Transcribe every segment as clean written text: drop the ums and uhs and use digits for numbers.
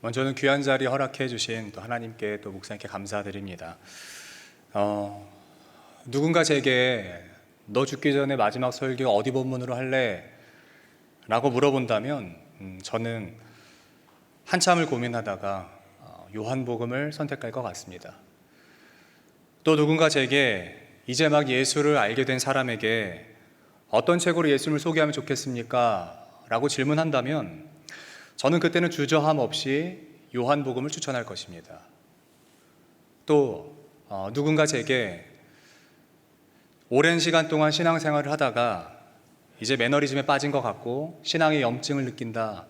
먼저는 귀한 자리 허락해 주신 또 하나님께 또 목사님께 감사드립니다. 누군가 제게 너 죽기 전에 마지막 설교 어디 본문으로 할래? 라고 물어본다면 저는 한참을 고민하다가 요한복음을 선택할 것 같습니다. 또 누군가 제게 이제 막 예수를 알게 된 사람에게 어떤 책으로 예수를 소개하면 좋겠습니까? 라고 질문한다면 저는 그때는 주저함 없이 요한복음을 추천할 것입니다. 또 누군가 제게 오랜 시간 동안 신앙생활을 하다가 이제 매너리즘에 빠진 것 같고 신앙의 염증을 느낀다.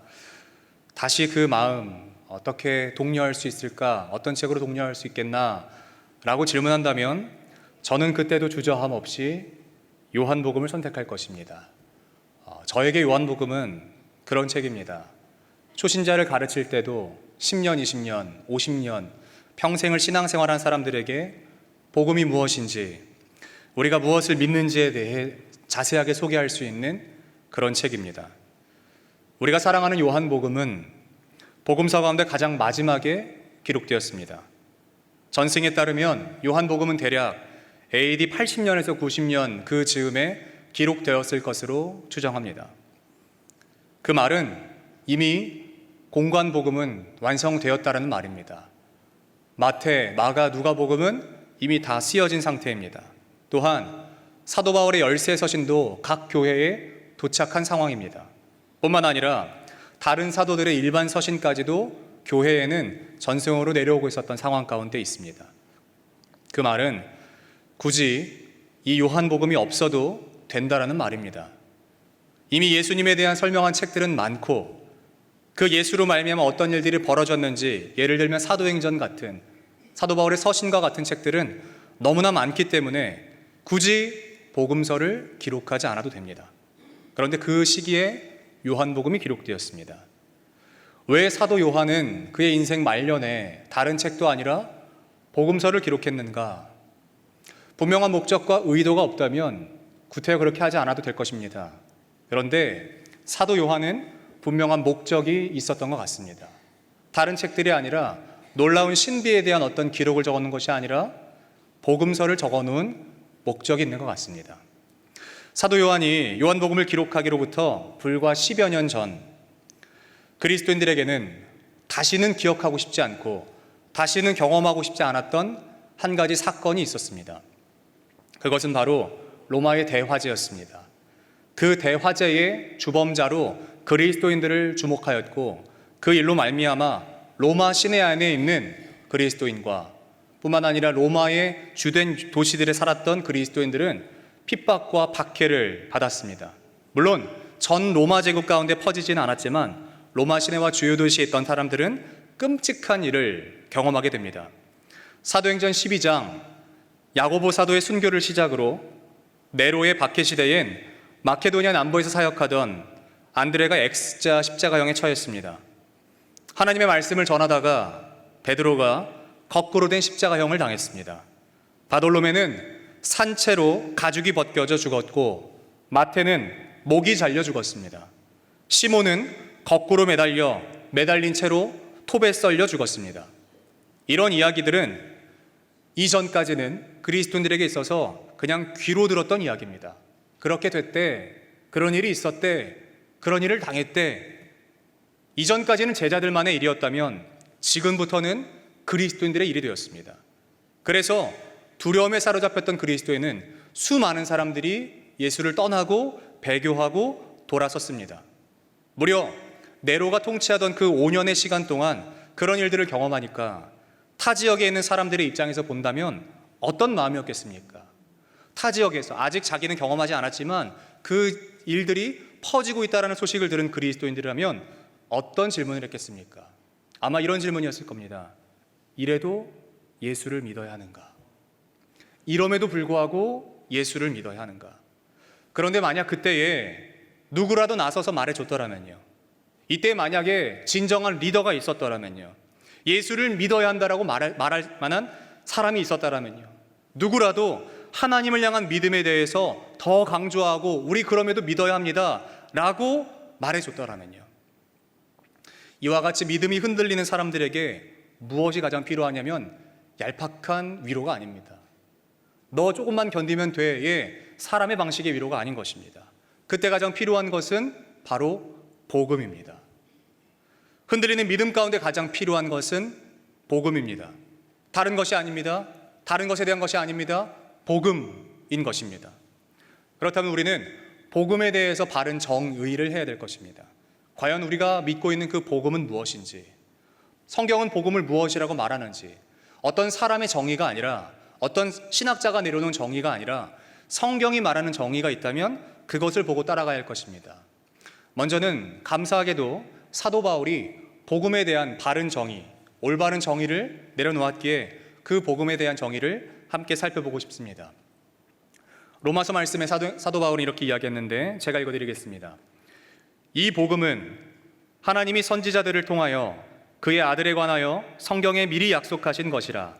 다시 그 마음 어떻게 독려할 수 있을까? 어떤 책으로 독려할 수 있겠나? 라고 질문한다면 저는 그때도 주저함 없이 요한복음을 선택할 것입니다. 저에게 요한복음은 그런 책입니다. 초신자를 가르칠 때도 10년, 20년, 50년 평생을 신앙생활한 사람들에게 복음이 무엇인지, 우리가 무엇을 믿는지에 대해 자세하게 소개할 수 있는 그런 책입니다. 우리가 사랑하는 요한복음은 복음서 가운데 가장 마지막에 기록되었습니다. 전승에 따르면 요한복음은 대략 AD 80년에서 90년 그 즈음에 기록되었을 것으로 추정합니다. 그 말은 이미 공관복음은 완성되었다는 말입니다. 마태, 마가, 누가복음은 이미 다 쓰여진 상태입니다. 또한 사도 바울의 열세 서신도 각 교회에 도착한 상황입니다. 뿐만 아니라 다른 사도들의 일반 서신까지도 교회에는 전승으로 내려오고 있었던 상황 가운데 있습니다. 그 말은 굳이 이 요한복음이 없어도 된다라는 말입니다. 이미 예수님에 대한 설명한 책들은 많고 그 예수로 말미암아 어떤 일들이 벌어졌는지, 예를 들면 사도행전 같은, 사도 바울의 서신과 같은 책들은 너무나 많기 때문에 굳이 복음서를 기록하지 않아도 됩니다. 그런데 그 시기에 요한복음이 기록되었습니다. 왜 사도 요한은 그의 인생 말년에 다른 책도 아니라 복음서를 기록했는가? 분명한 목적과 의도가 없다면 구태여 그렇게 하지 않아도 될 것입니다. 그런데 사도 요한은 분명한 목적이 있었던 것 같습니다. 다른 책들이 아니라 놀라운 신비에 대한 어떤 기록을 적어놓은 것이 아니라 복음서를 적어놓은 목적이 있는 것 같습니다. 사도 요한이 요한복음을 기록하기로부터 불과 10여 년 전 그리스도인들에게는 다시는 기억하고 싶지 않고 다시는 경험하고 싶지 않았던 한 가지 사건이 있었습니다. 그것은 바로 로마의 대화재였습니다. 그 대화재의 주범자로 그리스도인들을 주목하였고 그 일로 말미암아 로마 시내 안에 있는 그리스도인과 뿐만 아니라 로마의 주된 도시들에 살았던 그리스도인들은 핍박과 박해를 받았습니다. 물론 전 로마 제국 가운데 퍼지지는 않았지만 로마 시내와 주요 도시에 있던 사람들은 끔찍한 일을 경험하게 됩니다. 사도행전 12장 야고보 사도의 순교를 시작으로 네로의 박해 시대엔 마케도니아 남부에서 사역하던 안드레가 X자 십자가형에 처했습니다. 하나님의 말씀을 전하다가 베드로가 거꾸로 된 십자가형을 당했습니다. 바돌로메는 산채로 가죽이 벗겨져 죽었고 마태는 목이 잘려 죽었습니다. 시몬은 거꾸로 매달린 채로 톱에 썰려 죽었습니다. 이런 이야기들은 이전까지는 그리스도인들에게 있어서 그냥 귀로 들었던 이야기입니다. 그렇게 됐대, 그런 일이 있었대, 그런 일을 당했대. 이전까지는 제자들만의 일이었다면 지금부터는 그리스도인들의 일이 되었습니다. 그래서 두려움에 사로잡혔던 그리스도에는 수많은 사람들이 예수를 떠나고 배교하고 돌아섰습니다. 무려 네로가 통치하던 그 5년의 시간 동안 그런 일들을 경험하니까 타 지역에 있는 사람들의 입장에서 본다면 어떤 마음이었겠습니까? 타 지역에서 아직 자기는 경험하지 않았지만 그 일들이 퍼지고 있다는 소식을 들은 그리스도인들이라면 어떤 질문을 했겠습니까? 아마 이런 질문이었을 겁니다. 이래도 예수를 믿어야 하는가? 이럼에도 불구하고 예수를 믿어야 하는가? 그런데 만약 그때에 누구라도 나서서 말해줬더라면요, 이때 만약에 진정한 리더가 있었더라면요, 예수를 믿어야 한다라고 말할 만한 사람이 있었다라면요, 누구라도 하나님을 향한 믿음에 대해서 더 강조하고 우리 그럼에도 믿어야 합니다 라고 말해줬더라면요, 이와 같이 믿음이 흔들리는 사람들에게 무엇이 가장 필요하냐면 얄팍한 위로가 아닙니다. 너 조금만 견디면 돼의 사람의 방식의 위로가 아닌 것입니다. 그때 가장 필요한 것은 바로 복음입니다. 흔들리는 믿음 가운데 가장 필요한 것은 복음입니다. 다른 것이 아닙니다. 다른 것에 대한 것이 아닙니다. 복음인 것입니다. 그렇다면 우리는 복음에 대해서 바른 정의를 해야 될 것입니다. 과연 우리가 믿고 있는 그 복음은 무엇인지, 성경은 복음을 무엇이라고 말하는지, 어떤 사람의 정의가 아니라, 어떤 신학자가 내려놓은 정의가 아니라 성경이 말하는 정의가 있다면 그것을 보고 따라가야 할 것입니다. 먼저는 감사하게도 사도 바울이 복음에 대한 바른 정의, 올바른 정의를 내려놓았기에 그 복음에 대한 정의를 함께 살펴보고 싶습니다. 로마서 말씀에 사도 바울이 이렇게 이야기했는데 제가 읽어드리겠습니다. 이 복음은 하나님이 선지자들을 통하여 그의 아들에 관하여 성경에 미리 약속하신 것이라.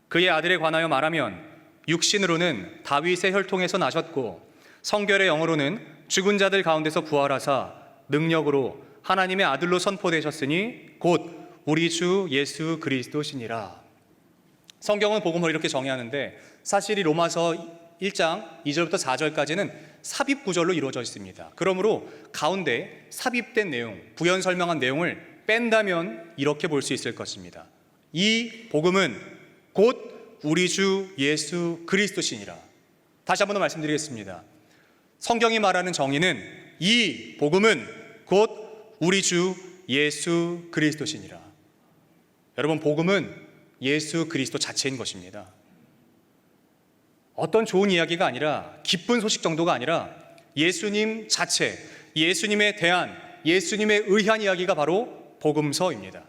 그의 아들에 관하여 말하면 육신으로는 다윗의 혈통에서 나셨고 성결의 영으로는 죽은 자들 가운데서 부활하사 능력으로 하나님의 아들로 선포되셨으니 곧 우리 주 예수 그리스도시니라. 성경은 복음을 이렇게 정의하는데 사실 이 로마서 1장 2절부터 4절까지는 삽입 구절로 이루어져 있습니다. 그러므로 가운데 삽입된 내용, 부연 설명한 내용을 뺀다면 이렇게 볼 수 있을 것입니다. 이 복음은 곧 우리 주 예수 그리스도시니라. 다시 한번 더 말씀드리겠습니다. 성경이 말하는 정의는 이 복음은 곧 우리 주 예수 그리스도시니라. 여러분, 복음은 예수 그리스도 자체인 것입니다. 어떤 좋은 이야기가 아니라, 기쁜 소식 정도가 아니라 예수님 자체, 예수님에 대한, 예수님에 의한 이야기가 바로 복음서입니다.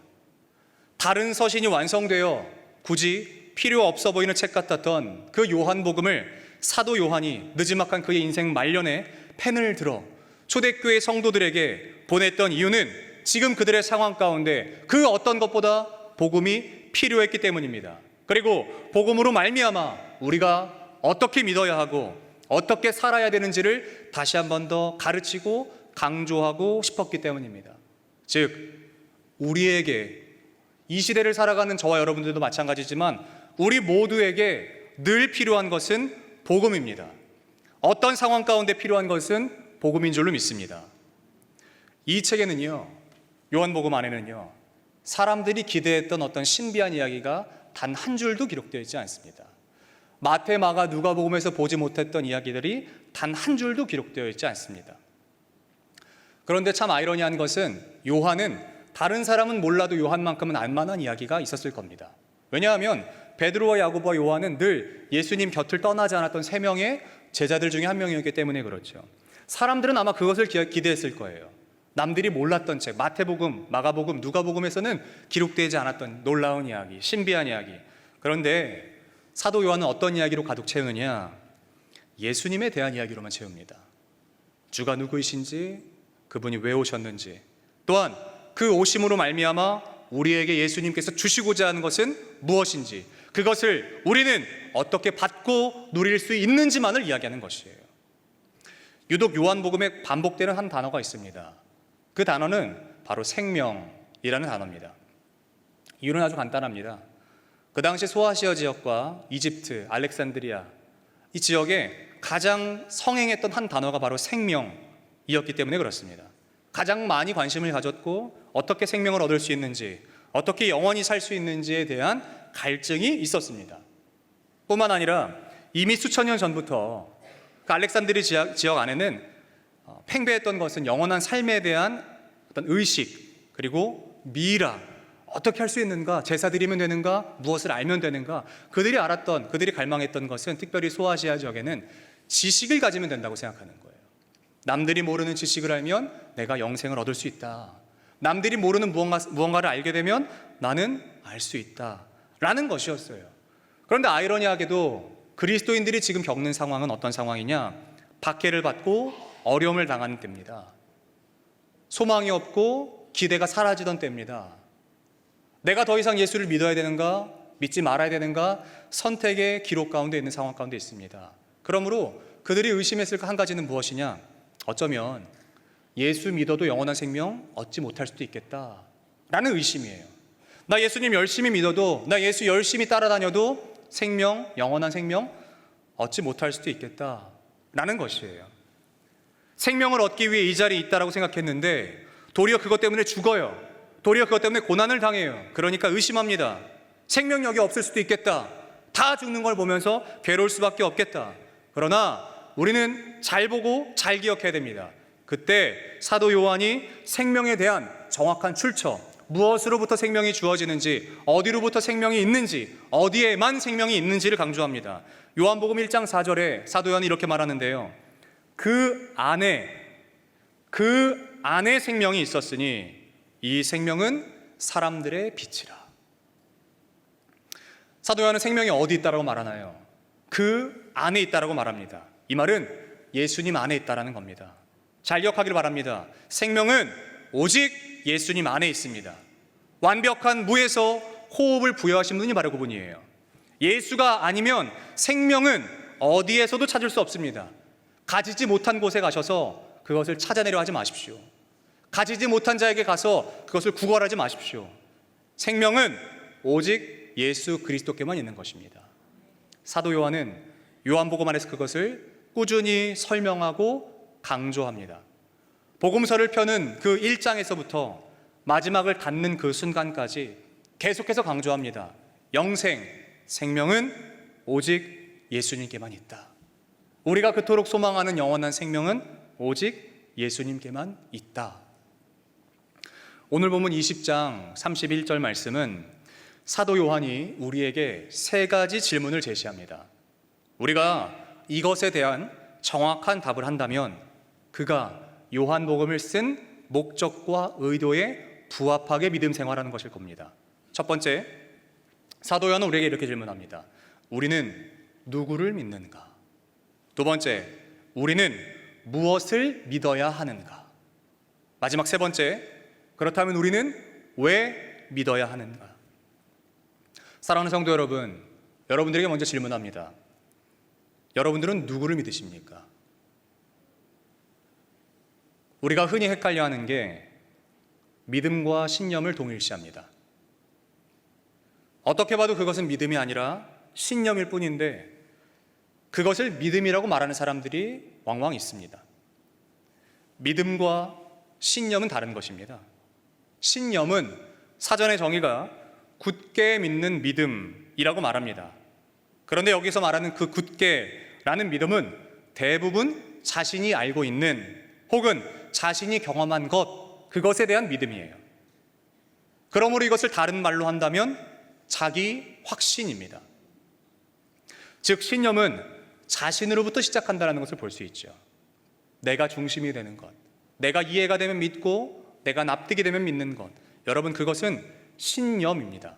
다른 서신이 완성되어 굳이 필요 없어 보이는 책 같았던 그 요한복음을 사도 요한이 느지막한 그의 인생 말년에 펜을 들어 초대교회 성도들에게 보냈던 이유는 지금 그들의 상황 가운데 그 어떤 것보다 복음이 필요했기 때문입니다. 그리고 복음으로 말미암아 우리가 어떻게 믿어야 하고 어떻게 살아야 되는지를 다시 한 번 더 가르치고 강조하고 싶었기 때문입니다. 즉, 우리에게, 이 시대를 살아가는 저와 여러분들도 마찬가지지만 우리 모두에게 늘 필요한 것은 복음입니다. 어떤 상황 가운데 필요한 것은 복음인 줄로 믿습니다. 이 책에는요, 요한복음 안에는요, 사람들이 기대했던 어떤 신비한 이야기가 단 한 줄도 기록되어 있지 않습니다. 마태, 마가, 누가복음에서 보지 못했던 이야기들이 단 한 줄도 기록되어 있지 않습니다. 그런데 참 아이러니한 것은 요한은 다른 사람은 몰라도 요한만큼은 알만한 이야기가 있었을 겁니다. 왜냐하면 베드로와 야고보와 요한은 늘 예수님 곁을 떠나지 않았던 세 명의 제자들 중에 한 명이었기 때문에 그렇죠. 사람들은 아마 그것을 기대했을 거예요. 남들이 몰랐던 책, 마태복음, 마가복음, 누가복음에서는 기록되지 않았던 놀라운 이야기, 신비한 이야기. 그런데 사도 요한은 어떤 이야기로 가득 채우느냐? 예수님에 대한 이야기로만 채웁니다. 주가 누구이신지, 그분이 왜 오셨는지, 또한 그 오심으로 말미암아 우리에게 예수님께서 주시고자 하는 것은 무엇인지, 그것을 우리는 어떻게 받고 누릴 수 있는지만을 이야기하는 것이에요. 유독 요한복음에 반복되는 한 단어가 있습니다. 그 단어는 바로 생명이라는 단어입니다. 이유는 아주 간단합니다. 그 당시 소아시아 지역과 이집트, 알렉산드리아, 이 지역에 가장 성행했던 한 단어가 바로 생명이었기 때문에 그렇습니다. 가장 많이 관심을 가졌고 어떻게 생명을 얻을 수 있는지, 어떻게 영원히 살 수 있는지에 대한 갈증이 있었습니다. 뿐만 아니라 이미 수천 년 전부터 그 알렉산드리 지역 안에는 팽배했던 것은 영원한 삶에 대한 어떤 의식, 그리고 미라, 어떻게 할 수 있는가, 제사 드리면 되는가, 무엇을 알면 되는가, 그들이 알았던, 그들이 갈망했던 것은 특별히 소아시아 지역에는 지식을 가지면 된다고 생각하는 거예요. 남들이 모르는 지식을 알면 내가 영생을 얻을 수 있다. 남들이 모르는 무언가를 알게 되면 나는 알 수 있다 라는 것이었어요. 그런데 아이러니하게도 그리스도인들이 지금 겪는 상황은 어떤 상황이냐? 박해를 받고 어려움을 당하는 때입니다. 소망이 없고 기대가 사라지던 때입니다. 내가 더 이상 예수를 믿어야 되는가, 믿지 말아야 되는가, 선택의 기록 가운데 있는 상황 가운데 있습니다. 그러므로 그들이 의심했을 한 가지는 무엇이냐? 어쩌면 예수 믿어도 영원한 생명 얻지 못할 수도 있겠다 라는 의심이에요. 나 예수님 열심히 믿어도, 나 예수 열심히 따라다녀도 생명, 영원한 생명 얻지 못할 수도 있겠다 라는 것이에요. 생명을 얻기 위해 이 자리에 있다라고 생각했는데 도리어 그것 때문에 죽어요. 도리어 그것 때문에 고난을 당해요. 그러니까 의심합니다. 생명력이 없을 수도 있겠다. 다 죽는 걸 보면서 괴로울 수밖에 없겠다. 그러나 우리는 잘 보고 잘 기억해야 됩니다. 그때 사도 요한이 생명에 대한 정확한 출처, 무엇으로부터 생명이 주어지는지, 어디로부터 생명이 있는지, 어디에만 생명이 있는지를 강조합니다. 요한복음 1장 4절에 사도 요한이 이렇게 말하는데요. 그 안에 생명이 있었으니 이 생명은 사람들의 빛이라. 사도 요한은 생명이 어디 있다라고 말하나요? 그 안에 있다라고 말합니다. 이 말은 예수님 안에 있다라는 겁니다. 잘 기억하기를 바랍니다. 생명은 오직 예수님 안에 있습니다. 완벽한 무에서 호흡을 부여하신 분이 바로 그분이에요. 예수가 아니면 생명은 어디에서도 찾을 수 없습니다. 가지지 못한 곳에 가셔서 그것을 찾아내려 하지 마십시오. 가지지 못한 자에게 가서 그것을 구걸하지 마십시오. 생명은 오직 예수 그리스도께만 있는 것입니다. 사도 요한은 요한복음 안에서 그것을 꾸준히 설명하고 강조합니다. 복음서를 펴는 그 1장에서부터 마지막을 닫는 그 순간까지 계속해서 강조합니다. 영생, 생명은 오직 예수님께만 있다. 우리가 그토록 소망하는 영원한 생명은 오직 예수님께만 있다. 오늘 본문 20장 31절 말씀은 사도 요한이 우리에게 세 가지 질문을 제시합니다. 우리가 이것에 대한 정확한 답을 한다면 그가 요한복음을 쓴 목적과 의도에 부합하게 믿음 생활하는 것일 겁니다. 첫 번째, 사도 요한은 우리에게 이렇게 질문합니다. 우리는 누구를 믿는가? 두 번째, 우리는 무엇을 믿어야 하는가? 마지막 세 번째, 그렇다면 우리는 왜 믿어야 하는가? 사랑하는 성도 여러분, 여러분들에게 먼저 질문합니다. 여러분들은 누구를 믿으십니까? 우리가 흔히 헷갈려하는 게 믿음과 신념을 동일시합니다. 어떻게 봐도 그것은 믿음이 아니라 신념일 뿐인데 그것을 믿음이라고 말하는 사람들이 왕왕 있습니다. 믿음과 신념은 다른 것입니다. 신념은 사전의 정의가 굳게 믿는 믿음이라고 말합니다. 그런데 여기서 말하는 그 굳게라는 믿음은 대부분 자신이 알고 있는 혹은 자신이 경험한 것, 그것에 대한 믿음이에요. 그러므로 이것을 다른 말로 한다면 자기 확신입니다. 즉 신념은 자신으로부터 시작한다는 것을 볼 수 있죠. 내가 중심이 되는 것, 내가 이해가 되면 믿고 내가 납득이 되면 믿는 것, 여러분 그것은 신념입니다.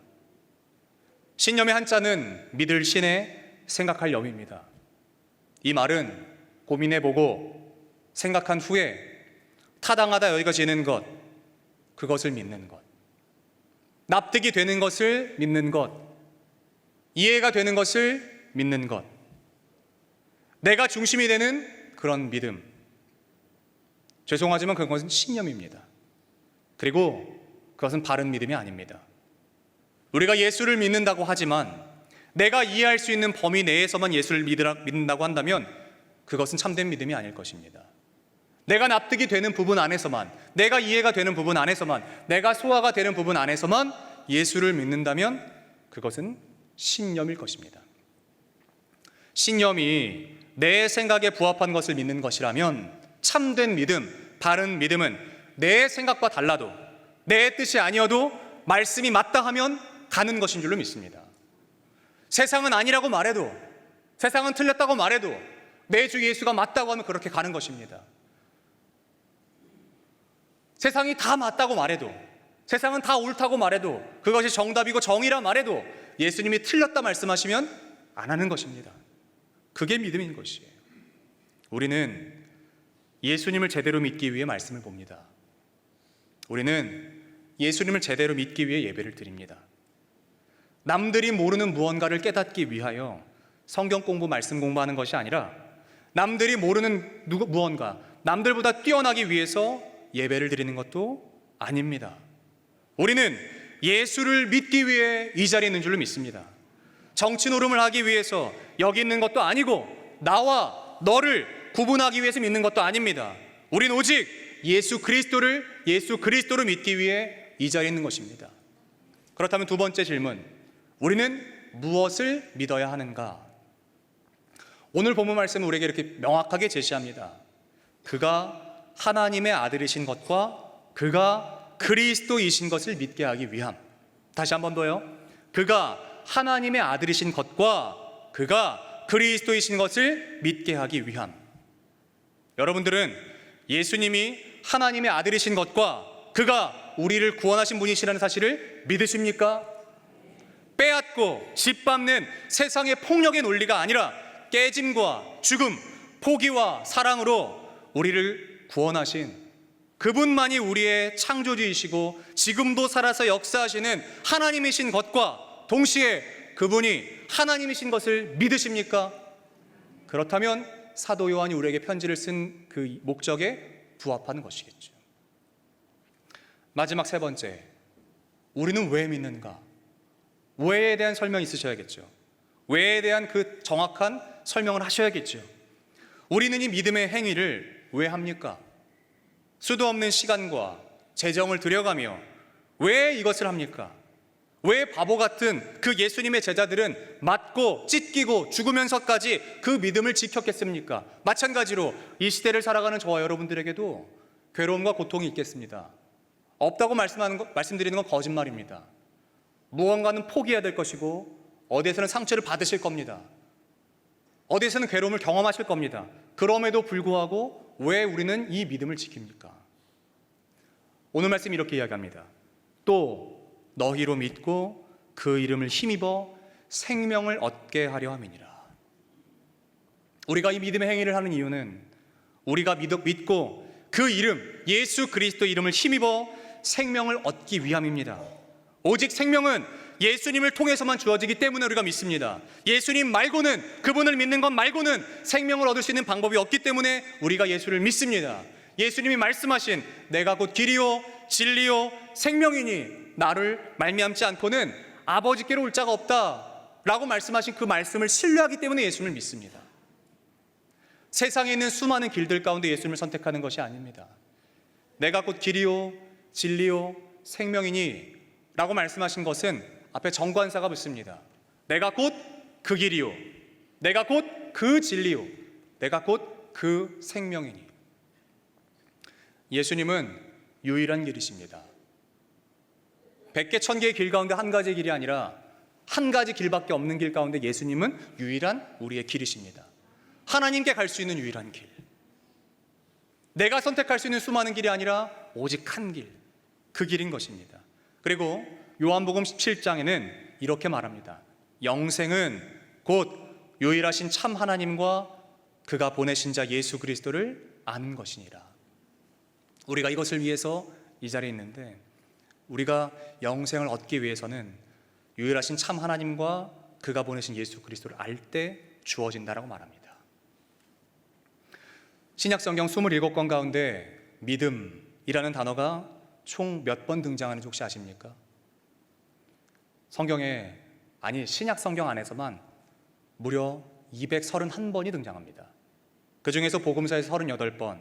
신념의 한자는 믿을 신에 생각할 염입니다. 이 말은 고민해보고 생각한 후에 타당하다 여겨지는 것, 그것을 믿는 것, 납득이 되는 것을 믿는 것, 이해가 되는 것을 믿는 것, 내가 중심이 되는 그런 믿음. 죄송하지만 그것은 신념입니다. 그리고 그것은 바른 믿음이 아닙니다. 우리가 예수를 믿는다고 하지만 내가 이해할 수 있는 범위 내에서만 예수를 믿는다고 한다면 그것은 참된 믿음이 아닐 것입니다. 내가 납득이 되는 부분 안에서만, 내가 이해가 되는 부분 안에서만, 내가 소화가 되는 부분 안에서만 예수를 믿는다면 그것은 신념일 것입니다. 신념이 내 생각에 부합한 것을 믿는 것이라면 참된 믿음, 바른 믿음은 내 생각과 달라도 내 뜻이 아니어도 말씀이 맞다 하면 가는 것인 줄로 믿습니다. 세상은 아니라고 말해도, 세상은 틀렸다고 말해도 내 주 예수가 맞다고 하면 그렇게 가는 것입니다. 세상이 다 맞다고 말해도, 세상은 다 옳다고 말해도, 그것이 정답이고 정의라 말해도 예수님이 틀렸다 말씀하시면 안 하는 것입니다. 그게 믿음인 것이에요. 우리는 예수님을 제대로 믿기 위해 말씀을 봅니다. 우리는 예수님을 제대로 믿기 위해 예배를 드립니다. 남들이 모르는 무언가를 깨닫기 위하여 성경 공부, 말씀 공부하는 것이 아니라 남들이 모르는 무언가, 남들보다 뛰어나기 위해서 예배를 드리는 것도 아닙니다. 우리는 예수를 믿기 위해 이 자리에 있는 줄로 믿습니다. 정치 노름을 하기 위해서 여기 있는 것도 아니고 나와 너를 구분하기 위해서 믿는 것도 아닙니다. 우린 오직 예수 그리스도를 믿기 위해 이 자리에 있는 것입니다. 그렇다면 두 번째 질문, 우리는 무엇을 믿어야 하는가? 오늘 본문 말씀은 우리에게 이렇게 명확하게 제시합니다. 그가 하나님의 아들이신 것과 그가 그리스도이신 것을 믿게 하기 위함. 다시 한 번 더요. 그가 하나님의 아들이신 것과 그가 그리스도이신 것을 믿게 하기 위함. 여러분들은 예수님이 하나님의 아들이신 것과 그가 우리를 구원하신 분이시라는 사실을 믿으십니까? 빼앗고 짓밟는 세상의 폭력의 논리가 아니라 깨짐과 죽음, 포기와 사랑으로 우리를 구원하신 그분만이 우리의 창조주이시고 지금도 살아서 역사하시는 하나님이신 것과 동시에 그분이 하나님이신 것을 믿으십니까? 그렇다면 사도 요한이 우리에게 편지를 쓴 그 목적에 부합하는 것이겠죠. 마지막 세 번째, 우리는 왜 믿는가? 왜에 대한 설명이 있으셔야겠죠. 왜에 대한 그 정확한 설명을 하셔야겠죠. 우리는 이 믿음의 행위를 왜 합니까? 수도 없는 시간과 재정을 들여가며 왜 이것을 합니까? 왜 바보 같은 그 예수님의 제자들은 맞고 찢기고 죽으면서까지 그 믿음을 지켰겠습니까? 마찬가지로 이 시대를 살아가는 저와 여러분들에게도 괴로움과 고통이 있겠습니다. 없다고 말씀드리는 건 거짓말입니다. 무언가는 포기해야 될 것이고 어디에서는 상처를 받으실 겁니다. 어디에서는 괴로움을 경험하실 겁니다. 그럼에도 불구하고 왜 우리는 이 믿음을 지킵니까? 오늘 말씀 이렇게 이야기합니다. 또 너희로 믿고 그 이름을 힘입어 생명을 얻게 하려 함이니라. 우리가 이 믿음의 행위를 하는 이유는 우리가 믿고 그 이름, 예수 그리스도 이름을 힘입어 생명을 얻기 위함입니다. 오직 생명은 예수님을 통해서만 주어지기 때문에 우리가 믿습니다. 예수님 말고는, 그분을 믿는 것 말고는 생명을 얻을 수 있는 방법이 없기 때문에 우리가 예수를 믿습니다. 예수님이 말씀하신 내가 곧 길이요 진리요 생명이니 나를 말미암지 않고는 아버지께로 올 자가 없다라고 말씀하신 그 말씀을 신뢰하기 때문에 예수님을 믿습니다. 세상에 있는 수많은 길들 가운데 예수님을 선택하는 것이 아닙니다. 내가 곧 길이요 진리요 생명이니 라고 말씀하신 것은 앞에 정관사가 붙습니다. 내가 곧 그 길이요, 내가 곧 그 진리요, 내가 곧 그 생명이니. 예수님은 유일한 길이십니다. 100개 1000개의 길 가운데 한 가지의 길이 아니라 한 가지 길밖에 없는 길 가운데 예수님은 유일한 우리의 길이십니다. 하나님께 갈 수 있는 유일한 길, 내가 선택할 수 있는 수많은 길이 아니라 오직 한 길, 그 길인 것입니다. 그리고 요한복음 17장에는 이렇게 말합니다. 영생은 곧 유일하신 참 하나님과 그가 보내신 자 예수 그리스도를 아는 것이니라. 우리가 이것을 위해서 이 자리에 있는데, 우리가 영생을 얻기 위해서는 유일하신 참 하나님과 그가 보내신 예수 그리스도를 알 때 주어진다라고 말합니다. 신약 성경 27권 가운데 믿음이라는 단어가 총 몇 번 등장하는지 혹시 아십니까? 성경에, 아니 신약 성경 안에서만 무려 231번이 등장합니다. 그 중에서 복음서에서 38번,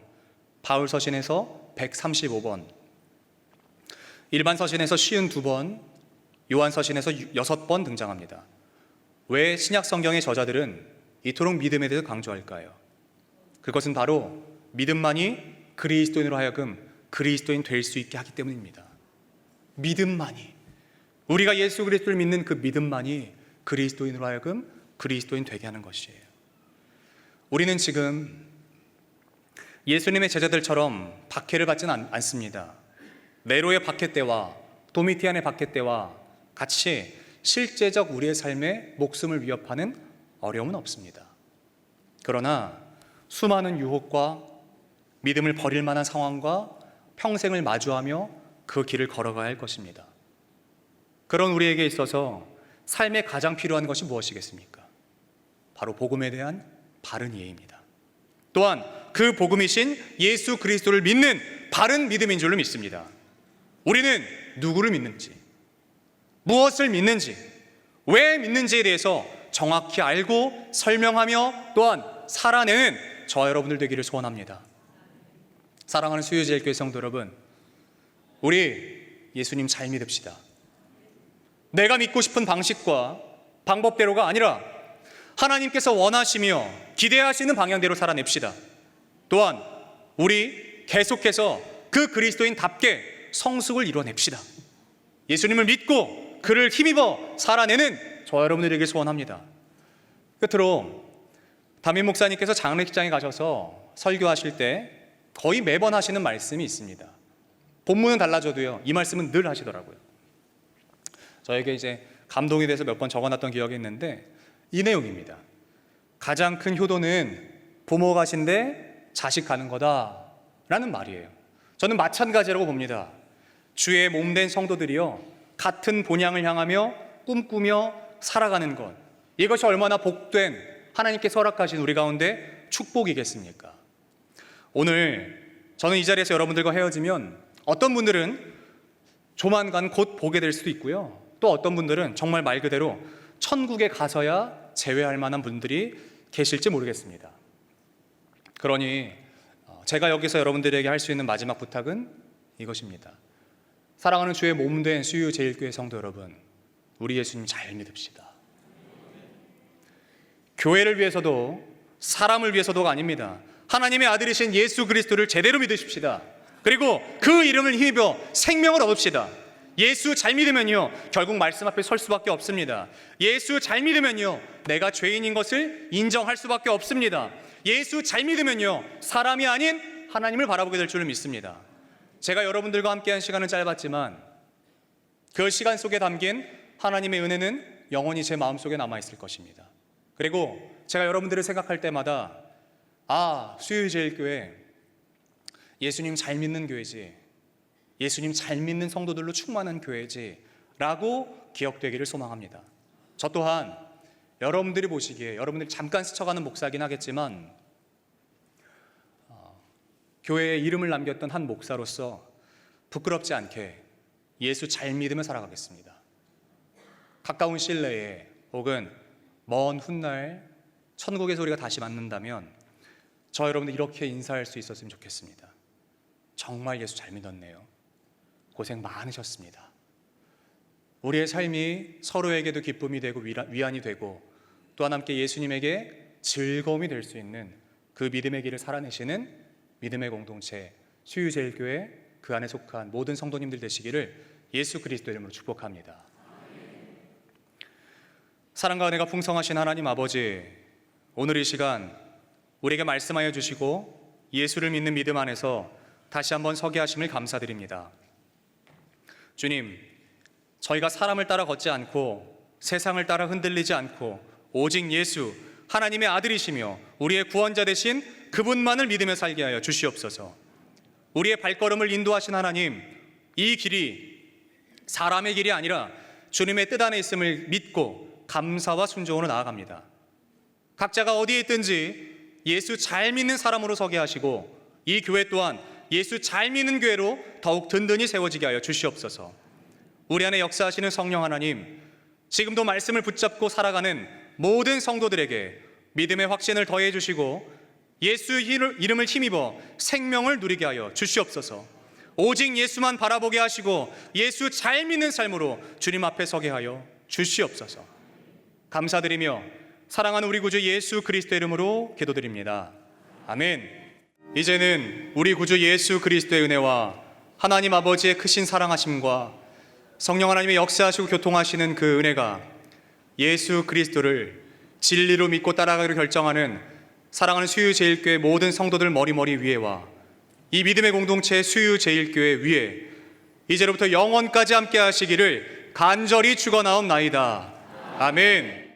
바울 서신에서 135번, 일반 서신에서 52번, 요한 서신에서 6번 등장합니다. 왜 신약 성경의 저자들은 이토록 믿음에 대해서 강조할까요? 그것은 바로 믿음만이 그리스도인으로 하여금 그리스도인 될 수 있게 하기 때문입니다. 믿음만이, 우리가 예수 그리스도를 믿는 그 믿음만이 그리스도인으로 하여금 그리스도인 되게 하는 것이에요. 우리는 지금 예수님의 제자들처럼 박해를 받지는 않습니다. 네로의 박해 때와 도미티안의 박해 때와 같이 실제적 우리의 삶에 목숨을 위협하는 어려움은 없습니다. 그러나 수많은 유혹과 믿음을 버릴 만한 상황과 평생을 마주하며 그 길을 걸어가야 할 것입니다. 그런 우리에게 있어서 삶에 가장 필요한 것이 무엇이겠습니까? 바로 복음에 대한 바른 이해입니다. 또한 그 복음이신 예수 그리스도를 믿는 바른 믿음인 줄로 믿습니다. 우리는 누구를 믿는지, 무엇을 믿는지, 왜 믿는지에 대해서 정확히 알고 설명하며 또한 살아내는 저와 여러분들 되기를 소원합니다. 사랑하는 수요제일교회 성도 여러분, 우리 예수님 잘 믿읍시다. 내가 믿고 싶은 방식과 방법대로가 아니라 하나님께서 원하시며 기대하시는 방향대로 살아냅시다. 또한 우리 계속해서 그 그리스도인답게 성숙을 이뤄냅시다. 예수님을 믿고 그를 힘입어 살아내는 저와 여러분들에게 소원합니다. 끝으로 담임 목사님께서 장례식장에 가셔서 설교하실 때 거의 매번 하시는 말씀이 있습니다. 본문은 달라져도요, 이 말씀은 늘 하시더라고요. 저에게 이제 감동이 돼서 몇 번 적어놨던 기억이 있는데 이 내용입니다. 가장 큰 효도는 부모 가신데 자식 가는 거다 라는 말이에요. 저는 마찬가지라고 봅니다. 주의 몸된 성도들이요, 같은 본향을 향하며 꿈꾸며 살아가는 것, 이것이 얼마나 복된 하나님께서 허락하신 우리 가운데 축복이겠습니까? 오늘 저는 이 자리에서 여러분들과 헤어지면 어떤 분들은 조만간 곧 보게 될 수도 있고요, 또 어떤 분들은 정말 말 그대로 천국에 가서야 재회할 만한 분들이 계실지 모르겠습니다. 그러니 제가 여기서 여러분들에게 할 수 있는 마지막 부탁은 이것입니다. 사랑하는 주의 몸된 수유제일교회 성도 여러분, 우리 예수님 잘 믿읍시다. 교회를 위해서도 사람을 위해서도가 아닙니다. 하나님의 아들이신 예수 그리스도를 제대로 믿으십시다. 그리고 그 이름을 힘입어 생명을 얻읍시다. 예수 잘 믿으면요, 결국 말씀 앞에 설 수밖에 없습니다. 예수 잘 믿으면요, 내가 죄인인 것을 인정할 수밖에 없습니다. 예수 잘 믿으면요, 사람이 아닌 하나님을 바라보게 될 줄을 믿습니다. 제가 여러분들과 함께한 시간은 짧았지만 그 시간 속에 담긴 하나님의 은혜는 영원히 제 마음속에 남아있을 것입니다. 그리고 제가 여러분들을 생각할 때마다 수요제일교회 예수님 잘 믿는 교회지, 예수님 잘 믿는 성도들로 충만한 교회지 라고 기억되기를 소망합니다. 저 또한 여러분들이 보시기에, 여러분들이 잠깐 스쳐가는 목사긴 하겠지만 교회에 이름을 남겼던 한 목사로서 부끄럽지 않게 예수 잘 믿으며 살아가겠습니다. 가까운 실내에 혹은 먼 훗날 천국의 소리가 다시 맞는다면 저 여러분들 이렇게 인사할 수 있었으면 좋겠습니다. 정말 예수 잘 믿었네요. 고생 많으셨습니다. 우리의 삶이 서로에게도 기쁨이 되고 위안이 되고 또한 함께 예수님에게 즐거움이 될 수 있는 그 믿음의 길을 살아내시는 믿음의 공동체 수유제일교회, 그 안에 속한 모든 성도님들 되시기를 예수 그리스도 이름으로 축복합니다. 사랑과 은혜가 풍성하신 하나님 아버지, 오늘 이 시간 우리에게 말씀하여 주시고 예수를 믿는 믿음 안에서 다시 한번 서게 하심을 감사드립니다. 주님, 저희가 사람을 따라 걷지 않고 세상을 따라 흔들리지 않고 오직 예수, 하나님의 아들이시며 우리의 구원자 되신 그분만을 믿으며 살게 하여 주시옵소서. 우리의 발걸음을 인도하신 하나님, 이 길이 사람의 길이 아니라 주님의 뜻 안에 있음을 믿고 감사와 순종으로 나아갑니다. 각자가 어디에 있든지 예수 잘 믿는 사람으로 서게 하시고 이 교회 또한 예수 잘 믿는 교회로 더욱 든든히 세워지게 하여 주시옵소서. 우리 안에 역사하시는 성령 하나님, 지금도 말씀을 붙잡고 살아가는 모든 성도들에게 믿음의 확신을 더해 주시고 예수 이름을 힘입어 생명을 누리게 하여 주시옵소서. 오직 예수만 바라보게 하시고 예수 잘 믿는 삶으로 주님 앞에 서게 하여 주시옵소서. 감사드리며 사랑하는 우리 구주 예수 그리스도 이름으로 기도드립니다. 아멘. 이제는 우리 구주 예수 그리스도의 은혜와 하나님 아버지의 크신 사랑하심과 성령 하나님의 역사하시고 교통하시는 그 은혜가 예수 그리스도를 진리로 믿고 따라가기로 결정하는 사랑하는 수유제일교회 모든 성도들 머리 위에와 이 믿음의 공동체 수유제일교회 위에 이제로부터 영원까지 함께 하시기를 간절히 축원하옵나이다. 아멘.